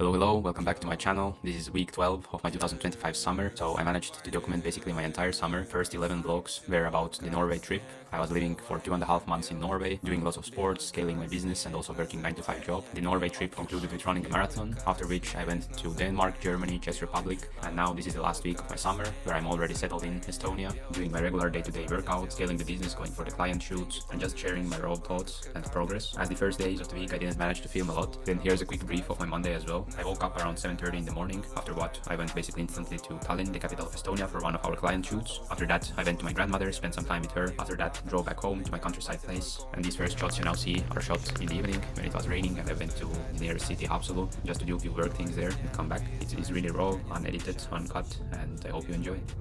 Hello, welcome back to my channel. This is week 12 of my 2025 summer. So I managed to document basically my entire summer. First 11 vlogs were about the Norway trip. I was living for 2.5 months in Norway, doing lots of sports, scaling my business and also working 9-to-5 job. The Norway trip concluded with running a marathon, after which I went to Denmark, Germany, Czech Republic, and now this is the last week of my summer where I'm already settled in Estonia, doing my regular day-to-day workouts, scaling the business, going for the client shoots, and just sharing my raw thoughts and progress. As the first days of the week I didn't manage to film a lot, then here's a quick brief of my Monday as well. I woke up around 7:30 in the morning, after what I went basically instantly to Tallinn, the capital of Estonia, for one of our client shoots. After that I went to my grandmother, spent some time with her. After that drove back home to my countryside place, and these first shots you now see are shot in the evening when it was raining, and I went to the nearest city, Suslov, just to do a few work things there and come back. It's really raw, unedited, uncut, and I hope you enjoy it.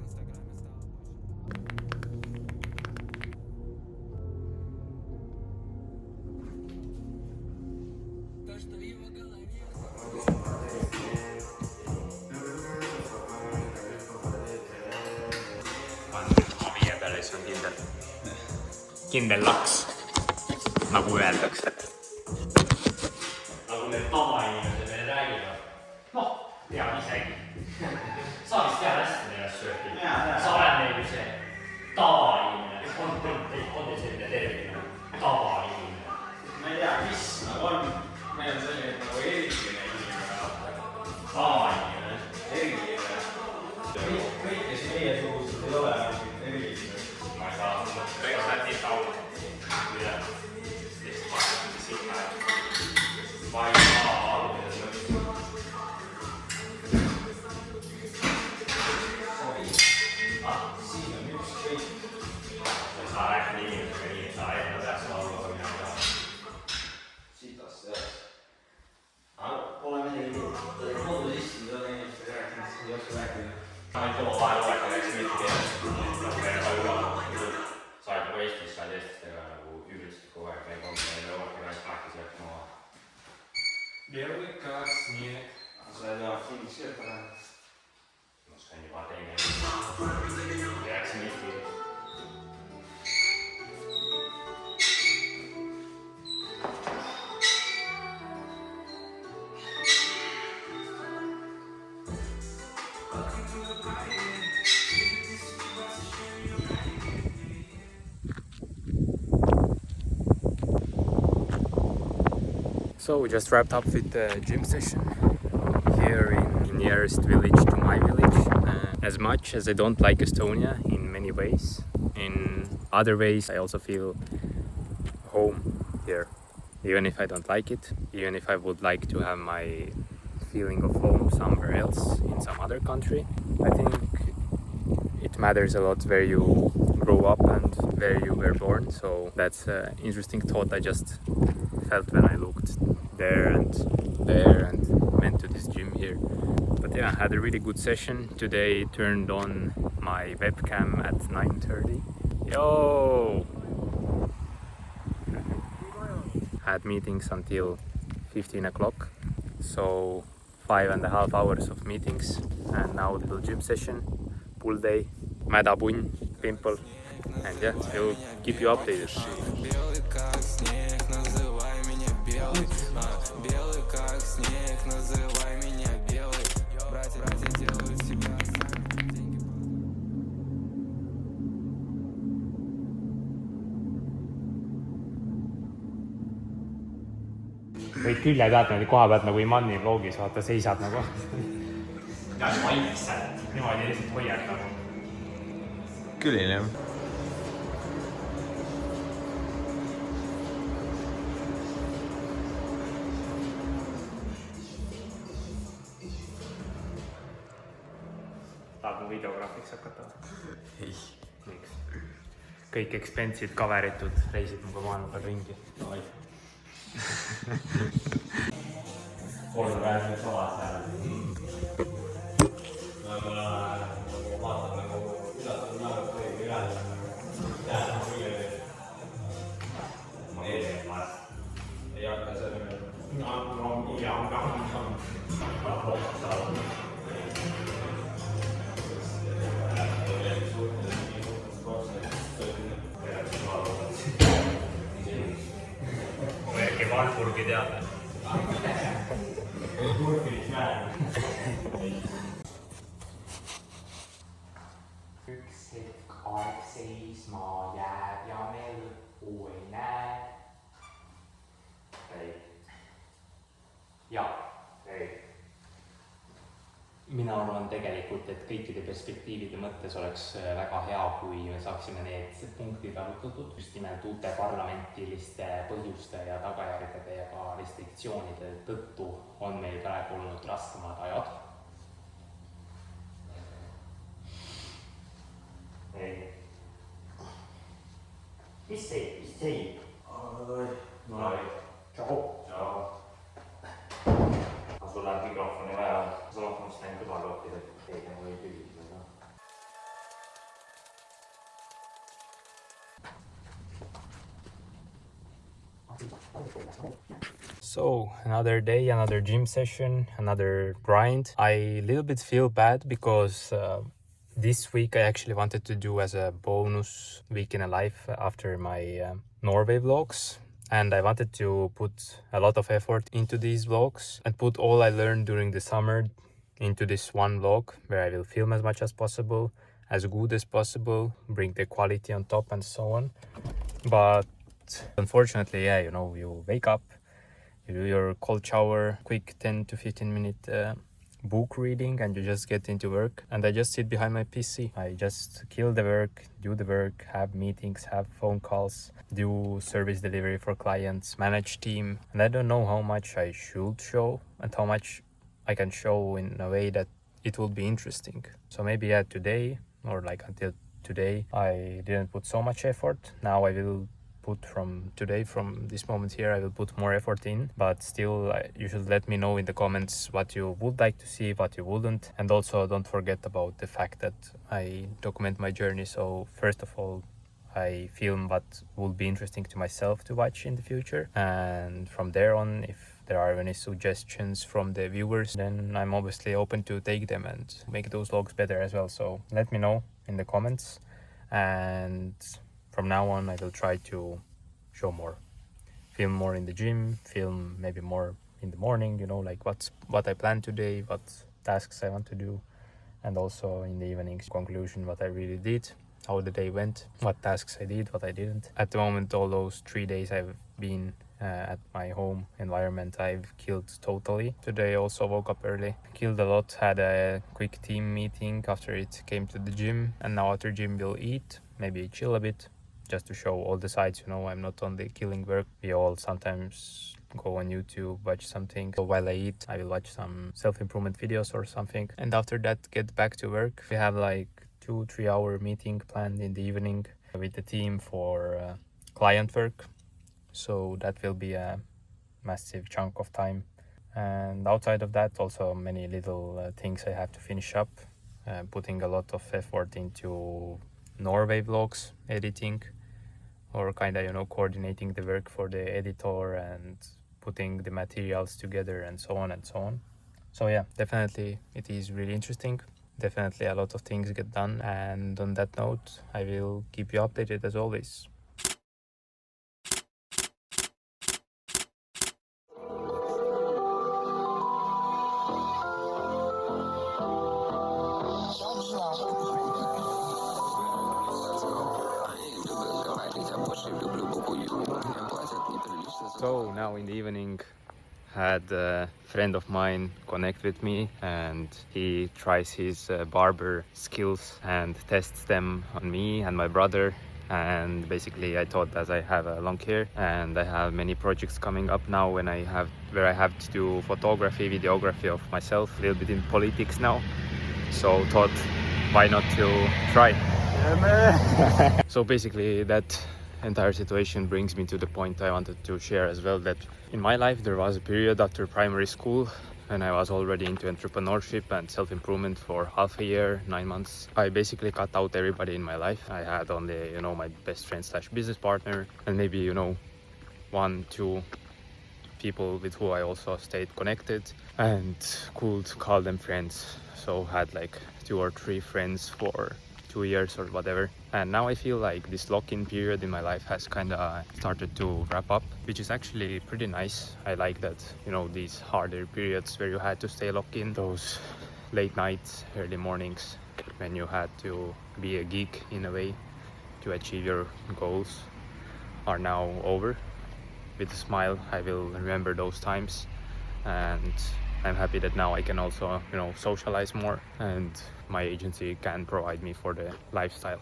Kindel laks, nagu öeldakse. Nagu need tavainimesed meile räägivad. Noh, tead isegi. Sa vist tead hästi neljast sööki. Sa oled neil see tavainimene. On selline termin, tavainimene. Ma ei tea, mis nagu on. Meil on selline nagu eriline inimene. Tavainimene. Eriline. Kõik, kes meie suhused ei ole eriline. Ma ei saa seda. Ega sa oled nii kaua. Mida? Lihtsalt vahetada siin päev. Ma ei saa aru, mida see mõttes. Siin on üks kõik. Sa ei saa rääkida inimesega nii, et sa enda peaks aru, aga mina ei saa. Sitast seas. Pole midagi kodu sisse, mida on inimestega rääkinud, ei oska rääkida. Ma ei too vahel olekul, eks mitte keeles. Sa oled nagu Eestis, sa oled eestlastega nagu üritasid kogu aeg meil kombi ja Euroopa käest rääkis rääkima oma. Белый как снег. Sa ei tea, inglise keelt ära. Ma oskan juba teine. Rääksin eesti keeles. So we just wrapped up with the gym session here in nearest village to my village. As much as I don't like Estonia in many ways, in other ways I also feel home here. Even if I don't like it, even if I would like to have my feeling of home somewhere else in some other country, I think it matters a lot where you grow up and where you were born. So that's an interesting thought I just felt when I looked there and went to this gym here. But yeah, I had a really good session. Today turned on my webcam at 9:30. Yo! Had meetings until 15 o'clock. So 5.5 hours of meetings and now a little gym session, pull day, mädapunn, pimple, and yeah, we'll keep you updated. Белый как снег, называй меня белый. Братья делают себя сами. Võid külje pealt niimoodi koha pealt nagu Imani vlogis, vaata, seisad nagu. Ja vaikselt. Niimoodi lihtsalt hoiad nagu. Küll jah. Tahad mu videograafiks hakata? Ei. Miks? Kõik expense'id kaveritud, reisid muga maailma peal ringi. Davai. Korda pääsime salas ära. Aga vaatan nagu üllatud näevad või üllatud. Tead, nagu üllatud. Ma eelmine maas. Ei hakka selle meil. Valpurgi teada. Üks hetk aeg seisma jääb ja me lõppu ei näe. Ei. Jaa, ei. Mina arvan tegelikult, et kõikide perspektiivide mõttes oleks väga hea, kui me saaksime need punktid arutatud. Just nimelt uute parlamentiliste põhjuste ja tagajärgede ja ka restriktsioonide tõttu on meil praegu olnud raskemad ajad. Ei. Mis see? No ei. Tšau. Sul läheb mikrofoni vaja, sa lahkumist näin kõrvalkohtid, et keegi nagu ei küsida. So, another day, another gym session, another grind. I a little bit feel bad because this week I actually wanted to do as a bonus week in a life after my Norway vlogs. And I wanted to put a lot of effort into these vlogs and put all I learned during the summer into this one vlog where I will film as much as possible, as good as possible, bring the quality on top and so on. But unfortunately, yeah, you know, you wake up, you do your cold shower, quick 10 to 15 minute book reading, and you just get into work. And I just sit behind my PC. I just kill the work, do the work, have meetings, have phone calls, do service delivery for clients, manage team. And I don't know how much I should show and how much I can show in a way that it will be interesting. So maybe yeah, today or like until today I didn't put so much effort. Now I will put from this moment here, I will put more effort in, but still you should let me know in the comments what you would like to see, what you wouldn't. And also don't forget about the fact that I document my journey. So first of all, I film what will be interesting to myself to watch in the future, and from there on, if there are any suggestions from the viewers, then I'm obviously open to take them and make those vlogs better as well. So let me know in the comments, and from now on I will try to show more, film more in the gym, film maybe more in the morning, you know, like what I planned today, what tasks I want to do, and also in the evenings conclusion what I really did, how the day went, what tasks I did, what I didn't. At the moment, all those 3 days I've been at my home environment, I've killed totally. Today I also woke up early, killed a lot, had a quick team meeting after it came to the gym, and now after gym we'll eat, maybe chill a bit, just to show all the sides, you know, I'm not only killing work. We all sometimes go on YouTube, watch something. So while I eat, I will watch some self-improvement videos or something. And after that, get back to work. We have like 2-3 hour meeting planned in the evening with the team for client work. So that will be a massive chunk of time. And outside of that, also many little things I have to finish up. Putting a lot of effort into Norway vlogs, editing, or kind of, you know, coordinating the work for the editor and putting the materials together and so on and so on. So yeah, definitely it is really interesting. Definitely a lot of things get done, and on that note I will keep you updated as always. So now in the evening, had a friend of mine connect with me, and he tries his barber skills and tests them on me and my brother. And basically I thought, as I have a long hair and I have many projects coming up now where I have to do photography, videography of myself, a little bit in politics now, so thought why not to try. So basically that entire situation brings me to the point I wanted to share as well, that in my life there was a period after primary school when I was already into entrepreneurship and self-improvement for half a year, 9 months. I basically cut out everybody in my life. I had only, you know, my best friend / business partner, and maybe, you know, 1-2 people with who I also stayed connected and could call them friends. So had like 2 or 3 friends for 2 years or whatever. And now I feel like this lock-in period in my life has kind of started to wrap up, which is actually pretty nice. I like that, you know, these harder periods where you had to stay locked in, those late nights, early mornings, when you had to be a geek in a way to achieve your goals, are now over. With a smile, I will remember those times, and I'm happy that now I can also, you know, socialize more, and my agency can provide me for the lifestyle.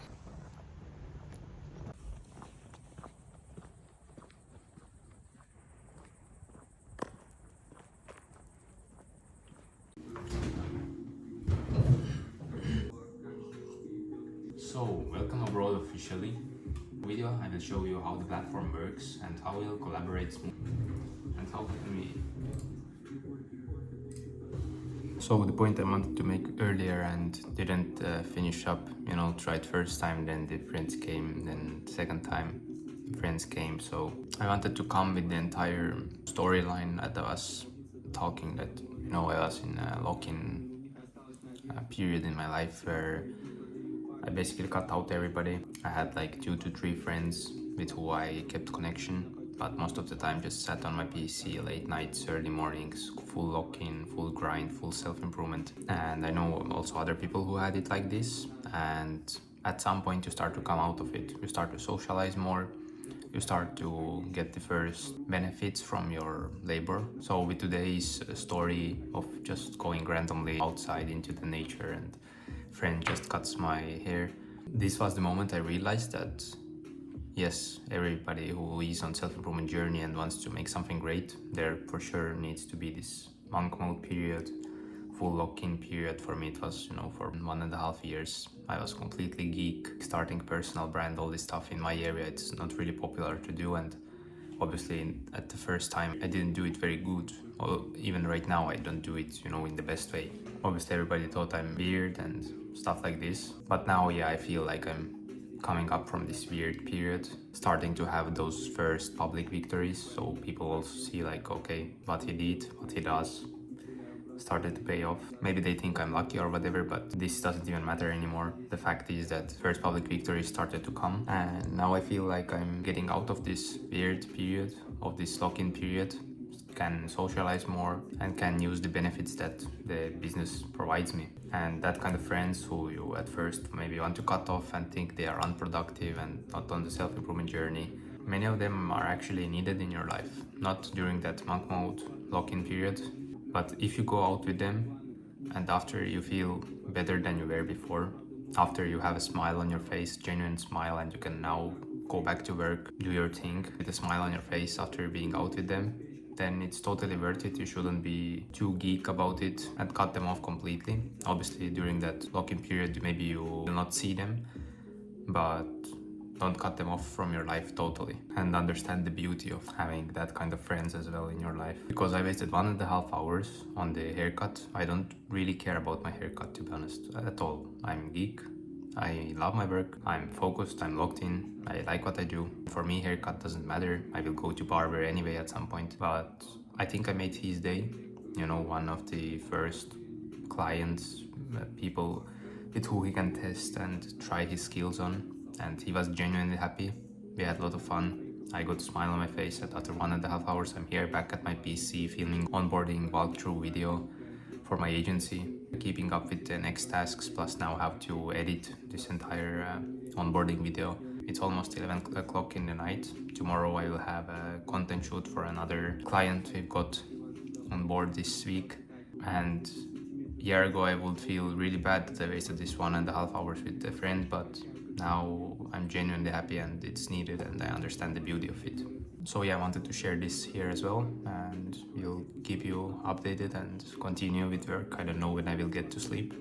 So, welcome abroad officially. Video, I will show you how the platform works and how we'll collaborate and how can we. So the point I wanted to make earlier and didn't finish up, you know, tried first time, then the friends came, then second time friends came. So I wanted to come with the entire storyline that I was talking, that, you know, I was in a lock-in period in my life where I basically cut out everybody. I had like 2 to 3 friends with who I kept connection, but most of the time just sat on my PC late nights, early mornings, full lock-in, full grind, full self-improvement. And I know also other people who had it like this, and at some point you start to come out of it. You start to socialize more, you start to get the first benefits from your labor. So with today's story of just going randomly outside into the nature and friend just cuts my hair, this was the moment I realized that yes, everybody who is on self-improvement journey and wants to make something great, there for sure needs to be this monk mode period, full lock-in period. For me it was, you know, for 1.5 years. I was completely geek, starting personal brand, all this stuff in my area. It's not really popular to do, and obviously at the first time I didn't do it very good. Well, even right now I don't do it, you know, in the best way. Obviously everybody thought I'm weird and stuff like this, but now yeah, I feel like I'm coming up from this weird period, starting to have those first public victories, so people also see like, okay, what he did, what he does, started to pay off. Maybe they think I'm lucky or whatever, but this doesn't even matter anymore. The fact is that first public victories started to come, and now I feel like I'm getting out of this weird period, of this lock-in period, can socialize more and can use the benefits that the business provides me. And that kind of friends who you at first maybe want to cut off and think they are unproductive and not on the self-improvement journey, many of them are actually needed in your life. Not during that monk mode lock-in period, but if you go out with them and after you feel better than you were before, after you have a smile on your face, genuine smile, and you can now go back to work, do your thing with a smile on your face after being out with them, then it's totally worth it. You shouldn't be too geek about it and cut them off completely. Obviously during that lock-in period maybe you will not see them, but don't cut them off from your life totally, and understand the beauty of having that kind of friends as well in your life. Because I wasted 1.5 hours on the haircut. I don't really care about my haircut, to be honest, at all. I'm geek, I love my work, I'm focused, I'm locked in, I like what I do. For me, haircut doesn't matter. I will go to barber anyway at some point. But I think I made his day. You know, one of the first clients, people with who he can test and try his skills on. And he was genuinely happy. We had a lot of fun. I got a smile on my face, and after 1.5 hours I'm here back at my PC filming onboarding walkthrough video for my agency, keeping up with the next tasks, plus now have to edit this entire onboarding video. It's almost 11 o'clock in the night. Tomorrow I will have a content shoot for another client we've got on board this week. And a year ago I would feel really bad that I wasted this 1.5 hours with a friend, but now I'm genuinely happy and it's needed and I understand the beauty of it. So yeah, I wanted to share this here as well, and we'll keep you updated and continue with work. I don't know when I will get to sleep.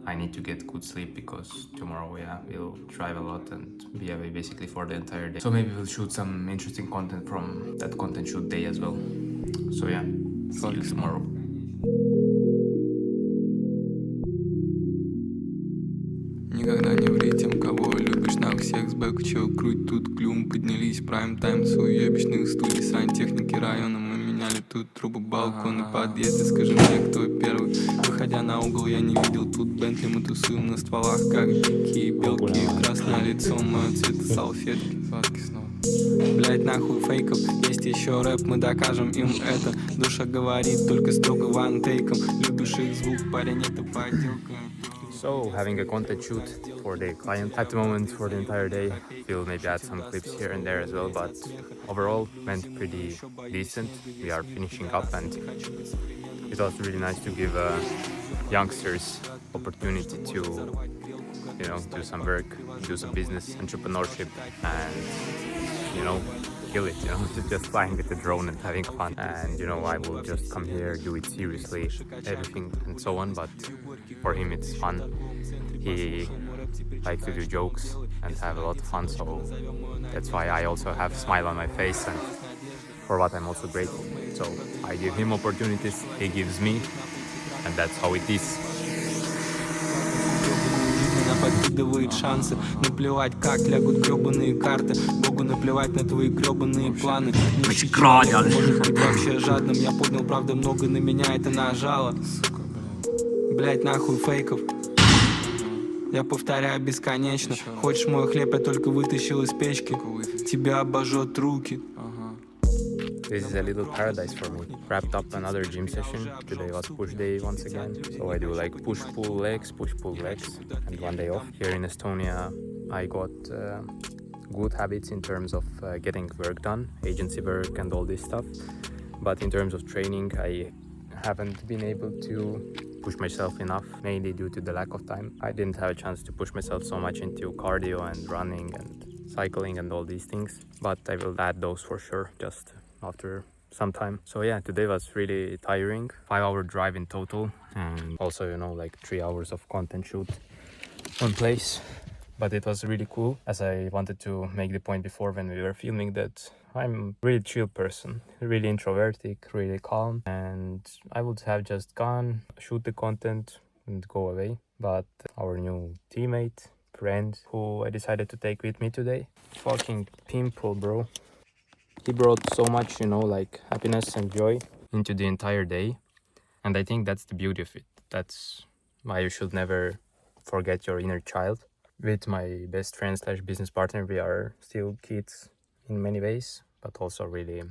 I need to get good sleep because tomorrow, yeah, we'll drive a lot and be away basically for the entire day. So maybe we'll shoot some interesting content from that content shoot day as well. So yeah, see you tomorrow. Никогда не ври тем, кого любишь. На всех с бэка, чё, круть тут клюм. Поднялись прайм-тайм с уебищных студий. Срань техники района, мы меняли тут трубы, балконы, подъезды. Скажи мне, кто первый, выходя на угол, я не видел тут Бентли. Мы тусуем на стволах, как дикие белки. Красное лицо, мое цвета салфетки. Сладкий снова. Блять, нахуй фейков, есть еще рэп, мы докажем им это. Душа говорит только строго вантейком. Любишь их звук, парень, это подделка. So, having a content shoot for the client at the moment for the entire day. We'll maybe add some clips here and there as well, but overall went pretty decent. We are finishing up and it was really nice to give youngsters opportunity to, you know, do some work, do some business, entrepreneurship, and, you know, kill it, you know, just flying with the drone and having fun. And, you know, I will just come here, do it seriously, everything and so on, but for him it's fun. He likes to do jokes and have a lot of fun, so that's why I also have a smile on my face, and for what I'm also grateful. So I give him opportunities, he gives me, and that's how it is. Подкидывает шансы. Наплевать, как лягут гребаные карты. Богу наплевать на твои гребаные планы. Может быть вообще жадным. Я понял, правда, много на меня это нажало. Блять, нахуй фейков. Я повторяю бесконечно. Хочешь мой хлеб, я только вытащил из печки. Тебя обожжет руки. This is a little paradise for me. Wrapped up another gym session. Today was push day once again. So I do like push-pull legs, and one day off. Here in Estonia, I got good habits in terms of getting work done, agency work and all this stuff. But in terms of training, I haven't been able to push myself enough, mainly due to the lack of time. I didn't have a chance to push myself so much into cardio and running and cycling and all these things. But I will add those for sure, just after some time. So yeah, today was really tiring. 5-hour drive in total, and also, you know, like 3 hours of content shoot on place. But it was really cool, as I wanted to make the point before when we were filming that I'm a really chill person, really introverted, really calm, and I would have just gone, shoot the content and go away. But our new teammate, friend, who I decided to take with me today, fucking pimple, bro. He brought so much, you know, like happiness and joy into the entire day. And I think that's the beauty of it. That's why you should never forget your inner child. With my best friend / business partner, we are still kids in many ways, but also really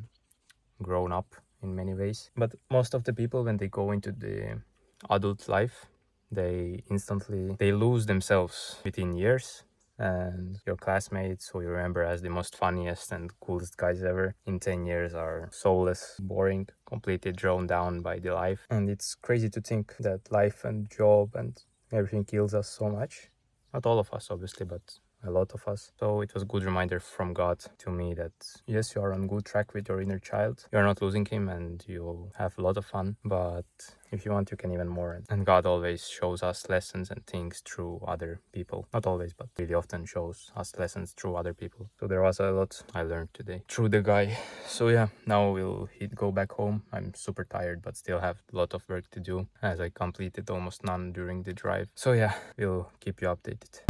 grown up in many ways. But most of the people, when they go into the adult life, they lose themselves within years. And your classmates, who you remember as the most funniest and coolest guys ever, in 10 years are soulless, boring, completely drawn down by the life. And it's crazy to think that life and job and everything kills us so much. Not all of us, obviously, but a lot of us. So it was a good reminder from God to me that yes, you are on good track with your inner child. You're not losing him and you'll have a lot of fun, but if you want, you can even more. And God always shows us lessons and things through other people. Not always, but really often shows us lessons through other people. So there was a lot I learned today through the guy. So yeah, now we'll go back home. I'm super tired, but still have a lot of work to do, as I completed almost none during the drive. So yeah, we'll keep you updated.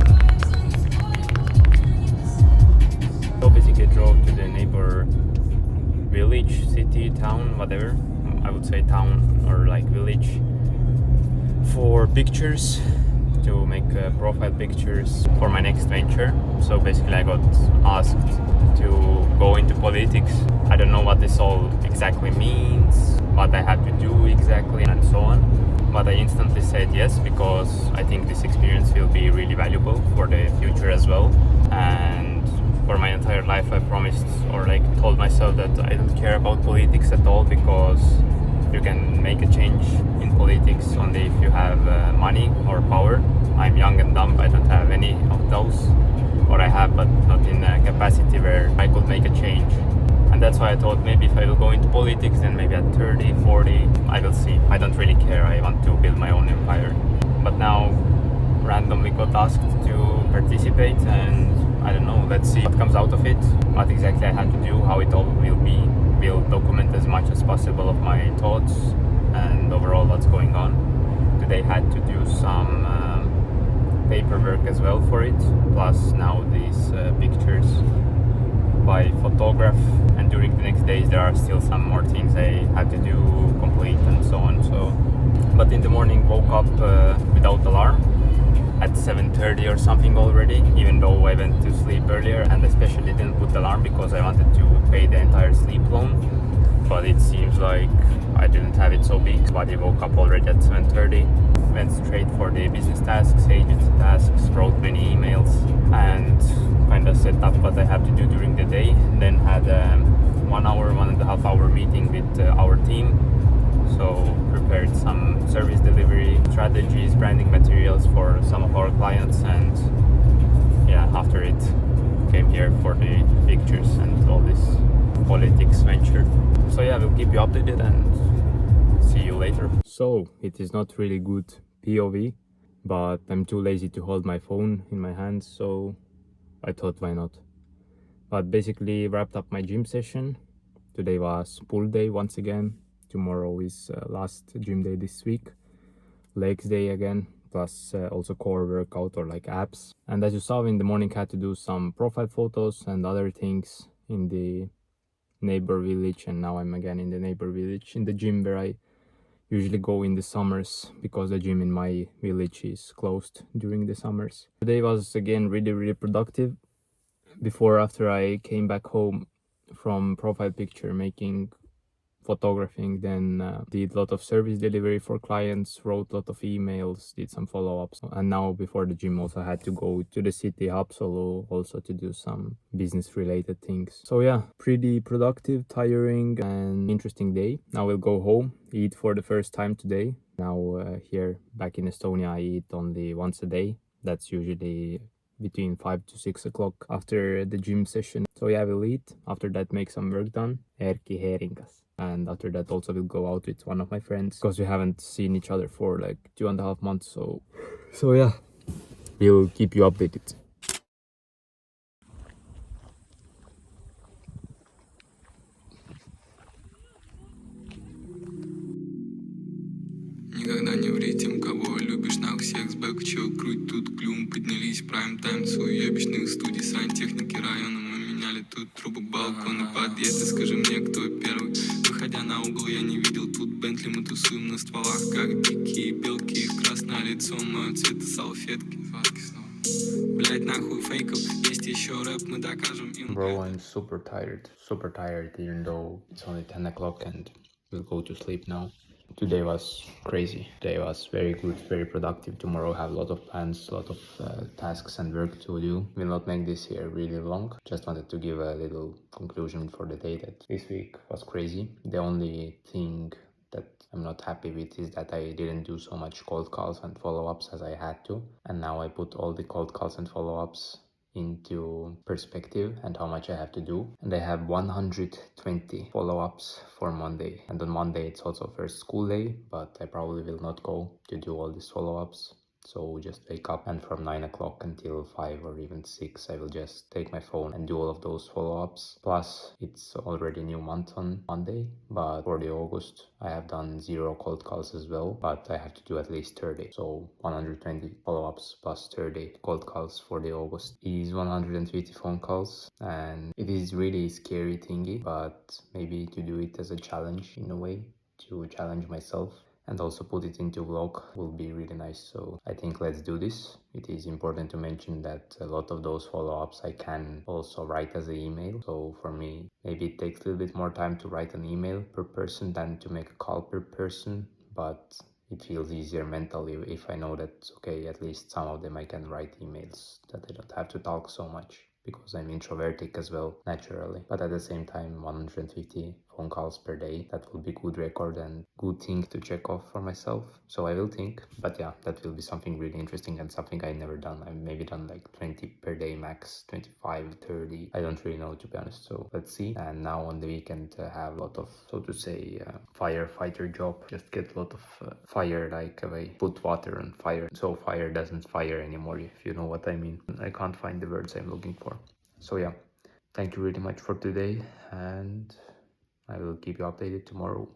So basically drove to the neighbor village, city, town, whatever. I would say town or like village, for pictures, to make profile pictures for my next venture. So basically I got asked to go into politics. I don't know what this all exactly means, what I have to do exactly and so on. But I instantly said yes, because I think this experience will be really valuable for the future as well. And for my entire life I promised, or like told myself, that I don't care about politics at all, because you can make a change in politics only if you have money or power. I'm young and dumb, I don't have any of those, or I have, but not in a capacity where I could make a change. And that's why I thought maybe if I will go into politics, then maybe at 30, 40, I will see. I don't really care, I want to build my own empire. But now randomly got asked to participate, and I don't know, let's see what comes out of it, what exactly I had to do, how it all will be. We'll document as much as possible of my thoughts and overall what's going on. Today had to do some paperwork as well for it, plus now these pictures by photograph, and during the next days there are still some more things I have to do, complete and so on. So but in the morning woke up without alarm at 7:30 or something already, even though I went to sleep earlier, and especially didn't put alarm because I wanted to pay the entire sleep loan. But it seems like I didn't have it so big. But I woke up already at 7:30, went straight for the business tasks, agency tasks, wrote many emails, and kind of set up what I have to do during the day. Then had a 1.5 hour meeting with our team. So prepared some service delivery strategies, branding materials for some of our clients, and yeah, after it came here for the pictures and all this politics venture. So yeah, we'll keep you updated and see you later. So it is not really good POV, but I'm too lazy to hold my phone in my hands, so I thought why not. But basically wrapped up my gym session. Today was pull day once again. Tomorrow is last gym day this week. Legs day again, plus also core workout or like abs. And as you saw in the morning, had to do some profile photos and other things in the neighbor village, and now I'm again in the neighbor village in the gym where I usually go in the summers because the gym in my village is closed during the summers. Today was again really productive. After I came back home from profile picture making, photographing, then did a lot of service delivery for clients, wrote a lot of emails, did some follow-ups, and now before the gym also had to go to the city Haapsalu also to do some business related things. So yeah, pretty productive, tiring and interesting day. Now we'll go home, eat for the first time today. Now here back in Estonia I eat only once a day. That's usually between 5 to 6 o'clock after the gym session. So yeah, we'll eat. After that, make some work done. Erki Heringas. And after that also we'll go out with one of my friends because we haven't seen each other for like 2.5 months. So yeah, we'll keep you updated. Никогда не ври тем, кого любишь, на всех с бэка, чё, круть тут клюм, поднялись, прайм-тайм, суебищных студий, сантехники района, мы меняли тут трубы, балконы, подъезды, скажи мне, кто первый, выходя на угол, я не видел тут Бентли, мы тусуем на стволах, как дикие белки, красное лицо, мое цвета салфетки, блять, нахуй фейков, есть еще рэп, мы докажем им. Bro, I'm super tired even though it's only 10 o'clock and we'll go to sleep now. Today was crazy. Today was very good, very productive. Tomorrow I have a lot of plans, a lot of tasks and work to do. Will not make this here really long. Just wanted to give a little conclusion for the day that this week was crazy. The only thing that I'm not happy with is that I didn't do so much cold calls and follow-ups as I had to. And now I put all the cold calls and follow-ups into perspective and how much I have to do, and I have 120 follow-ups for Monday, and on Monday it's also first school day, but I probably will not go to do all these follow-ups. So just wake up, and from 9 o'clock until 5 or even 6 I will just take my phone and do all of those follow-ups. Plus it's already new month on Monday, but for the August I have done 0 cold calls as well, but I have to do at least 30. So 120 follow-ups plus 30 cold calls for the August is 150 phone calls, and it is really scary thingy, but maybe to do it as a challenge in a way, to challenge myself and also put it into vlog will be really nice. So I think let's do this. It is important to mention that a lot of those follow-ups I can also write as an email. So for me, maybe it takes a little bit more time to write an email per person than to make a call per person, but it feels easier mentally if I know that, okay, at least some of them I can write emails, that I don't have to talk so much, because I'm introvertic as well, naturally. But at the same time, 150 phone calls per day, that will be good record and good thing to check off for myself. So I will think, but yeah, that will be something really interesting and something I never done. I've maybe done like 20 per day max, 25, 30. I don't really know, to be honest. So let's see. And now on the weekend, have a lot of, so to say, firefighter job. Just get a lot of fire, like I put water on fire. So fire doesn't fire anymore, if you know what I mean. I can't find the words I'm looking for. So yeah, thank you really much for today, and I will keep you updated tomorrow.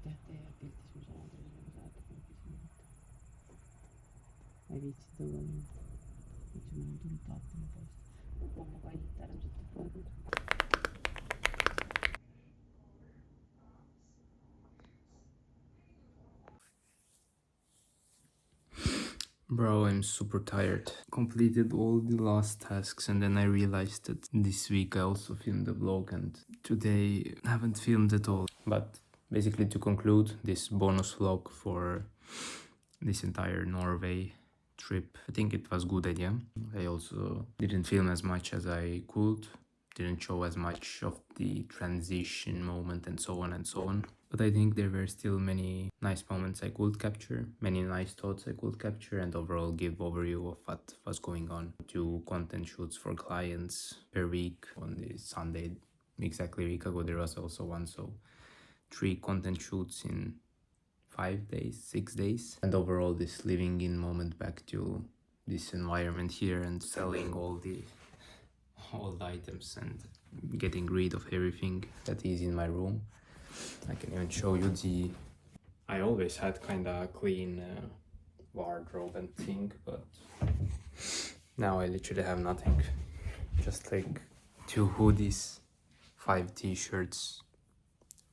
tehtiin ja pilttis mun sanan ei viitsi tulla niin. Miksi mun tuli taattuna pois? Pommo kaikki tällaiset fotot. Bro, I'm super tired. Completed all the last tasks and then I realized that this week I also filmed the vlog and today I haven't filmed at all. But basically to conclude this bonus vlog for this entire Norway trip, I think it was a good idea. I also didn't film as much as I could, didn't show as much of the transition moment and so on and so on. But I think there were still many nice moments I could capture, many nice thoughts I could capture, and overall give overview of what was going on. 2 content shoots for clients per week. On the Sunday, exactly a week ago, there was also one, so 3 content shoots in 5 days, 6 days. And overall this living in moment back to this environment here and selling all the items and getting rid of everything that is in my room. I can even show you I always had kind of clean wardrobe and thing, but now I literally have nothing. Just like 2 hoodies, 5 t-shirts,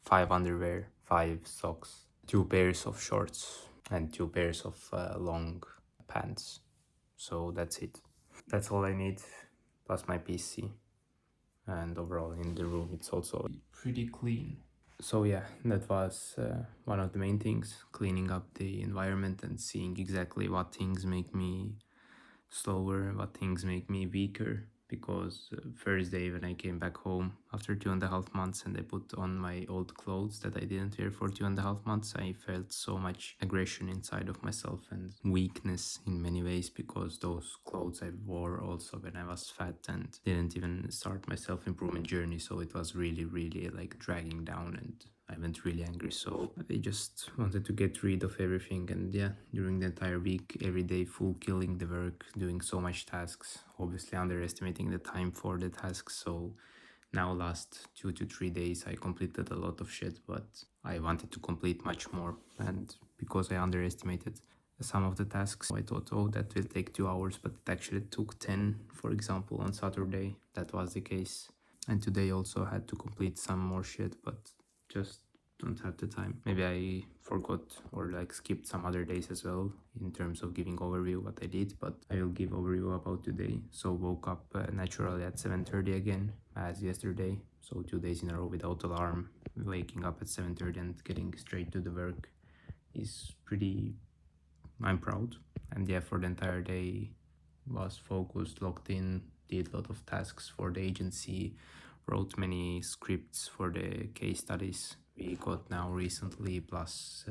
5 underwear, 5 socks, 2 pairs of shorts and 2 pairs of long pants. So that's it. That's all I need, plus my PC. And overall in the room it's also pretty clean. So yeah, that was one of the main things, cleaning up the environment and seeing exactly what things make me slower, what things make me weaker. Because first day when I came back home after 2.5 months and I put on my old clothes that I didn't wear for 2.5 months, I felt so much aggression inside of myself and weakness in many ways, because those clothes I wore also when I was fat and didn't even start my self-improvement journey. So it was really like dragging down and I went really angry. So I just wanted to get rid of everything. And yeah, during the entire week, every day full killing the work, doing so much tasks, obviously underestimating the time for the tasks. So now last 2 to 3 days I completed a lot of shit, but I wanted to complete much more. And because I underestimated some of the tasks, I thought, oh, that will take 2 hours, but it actually took 10. For example, on Saturday, that was the case. And today also had to complete some more shit, but just don't have the time. Maybe I forgot or like skipped some other days as well in terms of giving overview what I did, but I will give overview about today. So woke up naturally at 7:30 again as yesterday, so 2 days in a row without alarm, waking up at 7:30 and getting straight to the work is pretty, I'm proud. And yeah, for the entire day was focused, locked in, did a lot of tasks for the agency, wrote many scripts for the case studies we got now recently, plus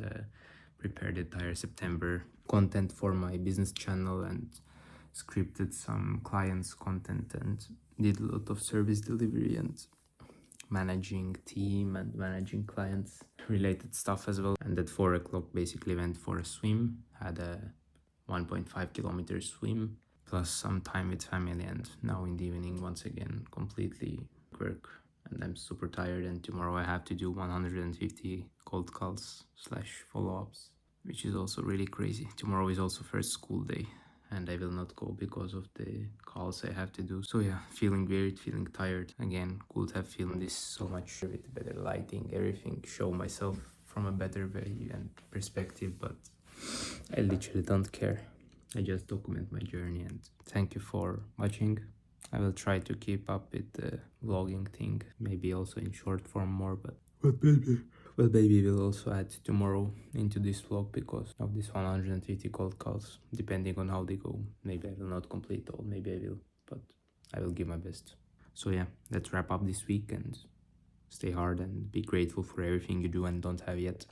prepared the entire September content for my business channel and scripted some clients content and did a lot of service delivery and managing team and managing clients related stuff as well. And at 4 o'clock basically went for a swim, had a 1.5 kilometer swim plus some time with family, and now in the evening once again completely work. And I'm super tired, and tomorrow I have to do 150 cold calls / follow-ups, which is also really crazy. Tomorrow is also first school day and I will not go because of the calls I have to do. So yeah, feeling weird, feeling tired. Again, could have filmed this so much with better lighting, everything, show myself from a better way and perspective, but I literally don't care. I just document my journey, and thank you for watching. I will try to keep up with the vlogging thing, maybe also in short form more, but maybe we'll also add tomorrow into this vlog because of this 150 cold calls, depending on how they go. Maybe I will not complete all, maybe I will, but I will give my best. So yeah, let's wrap up this week and stay hard and be grateful for everything you do and don't have yet.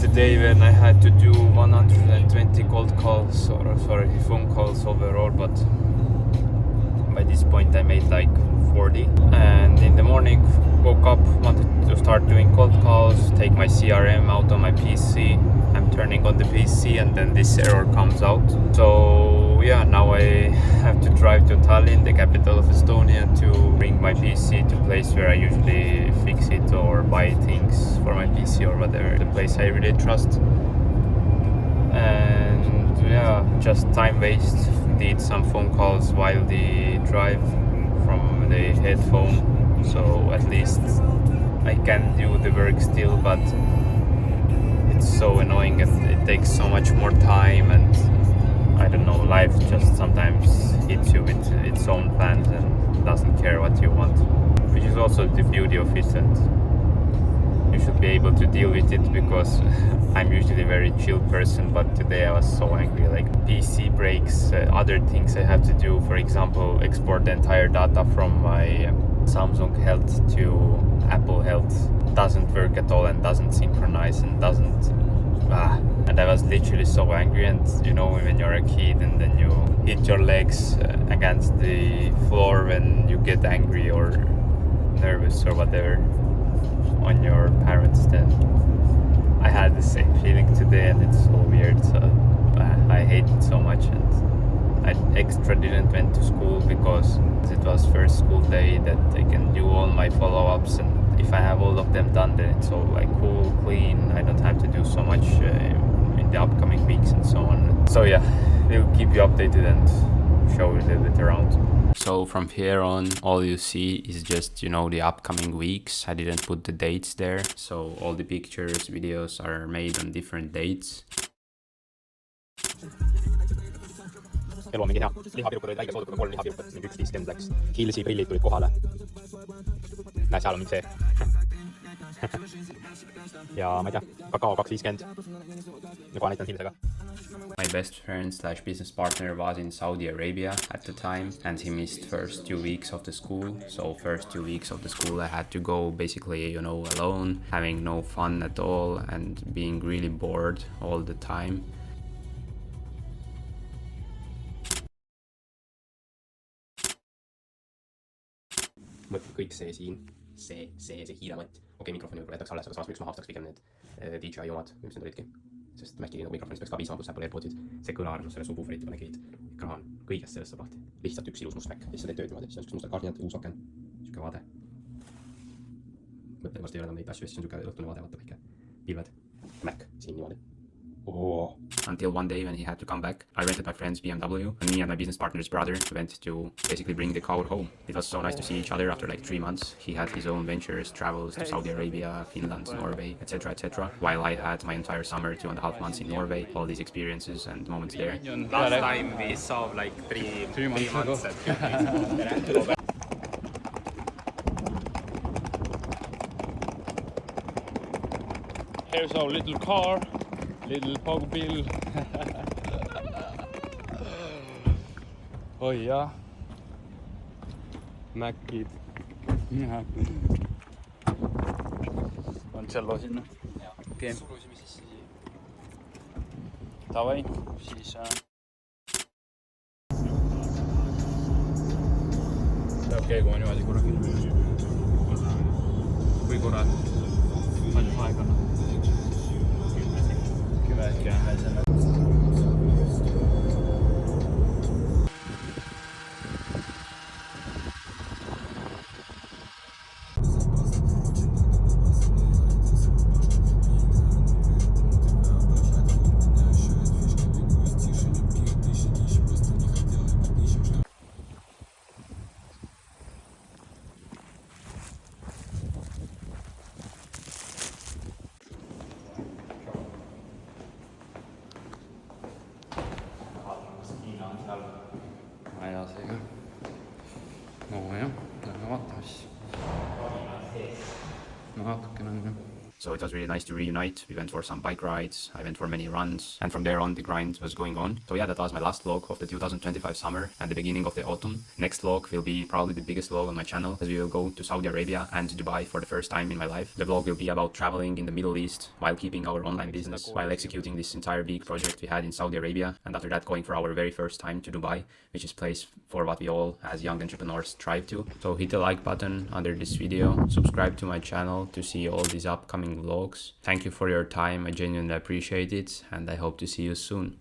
Today when I had to do 120 cold calls, or sorry, phone calls overall, but by this point I made like 40. And in the morning, woke up, wanted to start doing cold calls, take my CRM out on my PC. I'm turning on the PC and then this error comes out. So yeah, now I have to drive to Tallinn, the capital of Estonia, to bring my PC to a place where I usually fix it or buy things for my PC or whatever, the place I really trust. And yeah, just time waste. Did some phone calls while the drive from the headphone, so at least I can do the work still, but it's so annoying and it takes so much more time, and I don't know, life just sometimes hits you with its own plans and doesn't care what you want, which is also the beauty of it, and you should be able to deal with it, because I'm usually a very chill person, but today I was so angry. Like PC breaks, other things I have to do, for example, export the entire data from my Samsung Health to Apple Health, doesn't work at all and doesn't synchronize and doesn't and I was literally so angry. And you know, when you're a kid and then you hit your legs against the floor when you get angry or nervous or whatever on your parents, then I had the same feeling today, and it's so weird. So I hate it so much, and I extra didn't went to school because it was first school day that I can do all my follow-ups, and if I have all of them done, then it's all like cool, clean. I don't have to do so much in the upcoming weeks and so on. So yeah, we'll keep you updated and show you a little bit around. So from here on, all you see is just, you know, the upcoming weeks. I didn't put the dates there, so all the pictures, videos are made on different dates. elu on mingi hea. Lihapirukad olid väike soodukaga 3 lihapirukut, mingi 11 kend läks. Killsi prillid tulid kohale. Näe, seal on mingi see. Ja ma ei tea, kakao 2.50. Ja kohe näitan Hillsega. My best friend slash business partner was in Saudi Arabia at the time, and he missed first 2 weeks of the school. So first 2 weeks of the school I had to go basically, you know, alone, having no fun at all and being really bored all the time. Mõtle kõik see siin, see hiiremott. Okei, mikrofoni võib-olla jätaks alles, aga samas miks ma haastaks pigem need DJI omad, mis need olidki. Sest Maci mikrofonist peaks ka piisama, pluss Apple AirPodsid. See kõlar, selle subwooferite panegi ekraan, kõigest sellest saab lahti. Lihtsalt üks ilus must Mac, siis sa teed tööd niimoodi, siis on üks mustad kaardinad, uus aken, siuke vaade. Mõtle, varsti ei ole enam neid asju, siis on siuke õhtune vaade, vaata väike pilved. Mac siin niimoodi. Oh. Until one day when he had to come back, I rented my friend's BMW, and me and my business partner's brother went to basically bring the car home. It was so nice to see each other after like 3 months. He had his own ventures, travels to Saudi Arabia, Finland, Norway, etc., etc. While I had my entire summer, 2.5 months in Norway, all these experiences and moments there. Last time we saw like 3 months ago. Here's our little car, little pogbill. Oi jaa. Macid. On cello sinna. Okei. Sulusime sisse siia. Davai, siis okei, kui ma niimoodi korra kui korra palju aega on. 10 äkki on veel selle. Ajasega. No jah, lähme vaatame siis. No natukene on jah. So it was really nice to reunite. We went for some bike rides, I went for many runs, and from there on the grind was going on. So yeah, that was my last vlog of the 2025 summer and the beginning of the autumn. Next vlog will be probably the biggest vlog on my channel, as we will go to Saudi Arabia and Dubai for the first time in my life. The vlog will be about traveling in the Middle East while keeping our online business, while executing this entire big project we had in Saudi Arabia, and after that going for our very first time to Dubai, which is place for what we all as young entrepreneurs strive to. So hit the like button under this video, subscribe to my channel to see all these upcoming vlogs. Thank you for your time, I genuinely appreciate it, and I hope to see you soon.